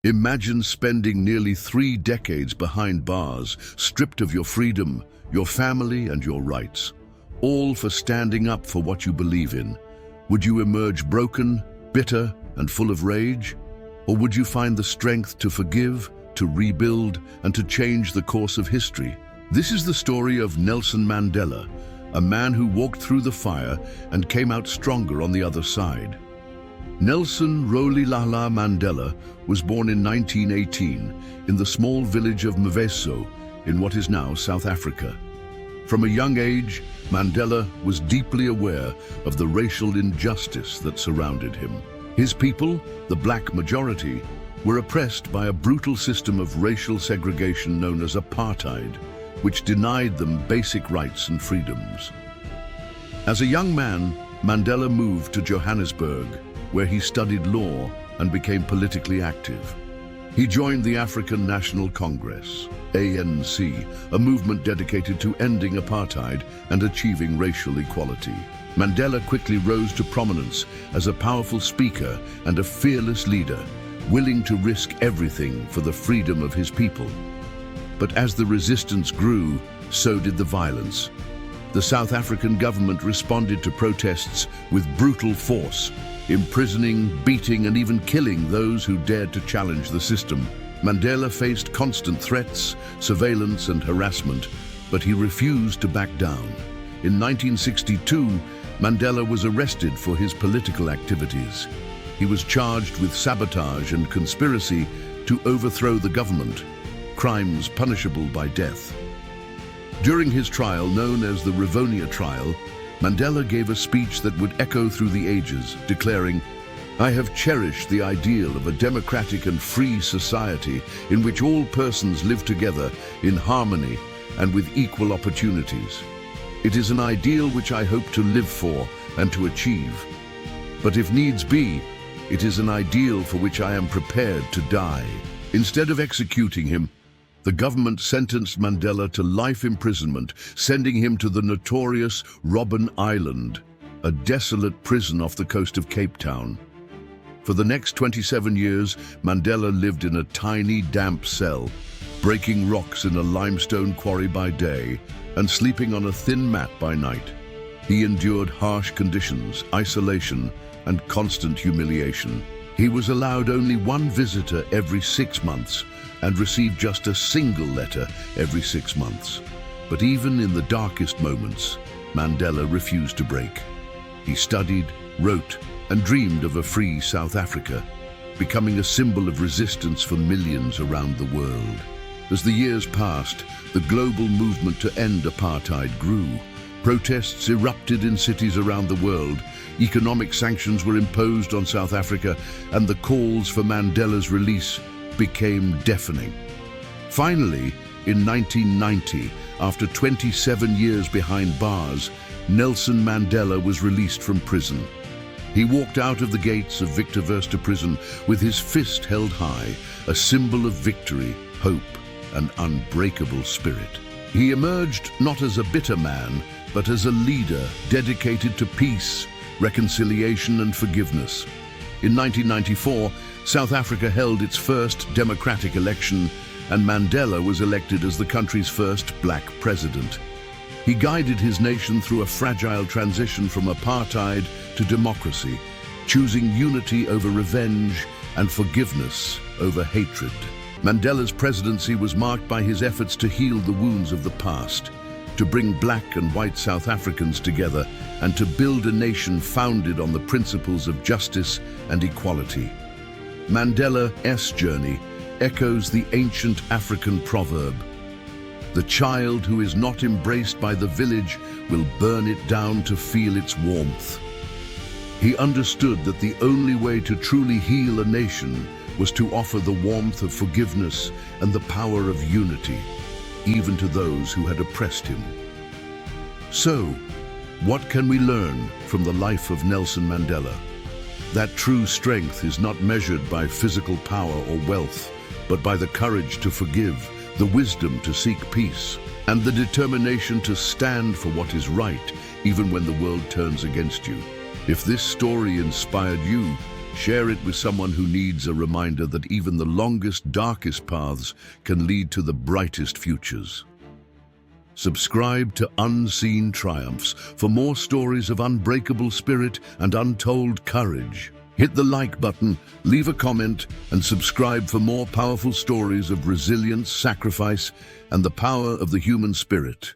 Imagine spending nearly 3 decades behind bars, stripped of your freedom, your family, and your rights, all for standing up for what you believe in. Would you emerge broken, bitter, and full of rage? Or would you find the strength to forgive, to rebuild, and to change the course of history? This is the story of Nelson Mandela, a man who walked through the fire and came out stronger on the other side. Nelson Rolihlahla Mandela was born in 1918 in the small village of Mvezo in what is now South Africa. From a young age, Mandela was deeply aware of the racial injustice that surrounded him. His people, the black majority, were oppressed by a brutal system of racial segregation known as Apartheid, which denied them basic rights and freedoms. As a young man, Mandela moved to Johannesburg, where he studied law and became politically active. He joined the African National Congress, ANC, a movement dedicated to ending apartheid and achieving racial equality. Mandela quickly rose to prominence as a powerful speaker and a fearless leader, willing to risk everything for the freedom of his people. But as the resistance grew, so did the violence. The South African government responded to protests with brutal force, imprisoning, beating, and even killing those who dared to challenge the system. Mandela faced constant threats, surveillance, and harassment, but he refused to back down. In 1962, Mandela was arrested for his political activities. He was charged with sabotage and conspiracy to overthrow the government, crimes punishable by death. During his trial, known as the Rivonia Trial, Mandela gave a speech that would echo through the ages, declaring, "I have cherished the ideal of a democratic and free society in which all persons live together in harmony and with equal opportunities. It is an ideal which I hope to live for and to achieve. But if needs be, it is an ideal for which I am prepared to die." Instead of executing him, the government sentenced Mandela to life imprisonment, sending him to the notorious Robben Island, a desolate prison off the coast of Cape Town. For the next 27 years, Mandela lived in a tiny, damp cell, breaking rocks in a limestone quarry by day and sleeping on a thin mat by night. He endured harsh conditions, isolation, and constant humiliation. He was allowed only one visitor every 6 months and received just a single letter every 6 months. But even in the darkest moments, Mandela refused to break. He studied, wrote, and dreamed of a free South Africa, becoming a symbol of resistance for millions around the world. As the years passed, the global movement to end apartheid grew. Protests erupted in cities around the world, economic sanctions were imposed on South Africa, and the calls for Mandela's release became deafening. Finally, in 1990, after 27 years behind bars, Nelson Mandela was released from prison. He walked out of the gates of Victor Verster prison with his fist held high, a symbol of victory, hope, and unbreakable spirit. He emerged not as a bitter man, but as a leader dedicated to peace, reconciliation, and forgiveness. In 1994, South Africa held its first democratic election, and Mandela was elected as the country's first black president. He guided his nation through a fragile transition from apartheid to democracy, choosing unity over revenge and forgiveness over hatred. Mandela's presidency was marked by his efforts to heal the wounds of the past, to bring black and white South Africans together, and to build a nation founded on the principles of justice and equality. Mandela's journey echoes the ancient African proverb, "The child who is not embraced by the village will burn it down to feel its warmth." He understood that the only way to truly heal a nation was to offer the warmth of forgiveness and the power of unity, even to those who had oppressed him. So, what can we learn from the life of Nelson Mandela? That true strength is not measured by physical power or wealth, but by the courage to forgive, the wisdom to seek peace, and the determination to stand for what is right, even when the world turns against you. If this story inspired you, Share it with someone who needs a reminder that even the longest, darkest paths can lead to the brightest futures. Subscribe to Unseen Triumphs for more stories of unbreakable spirit and untold courage. Hit the like button, leave a comment, and subscribe for more powerful stories of resilience, sacrifice, and the power of the human spirit.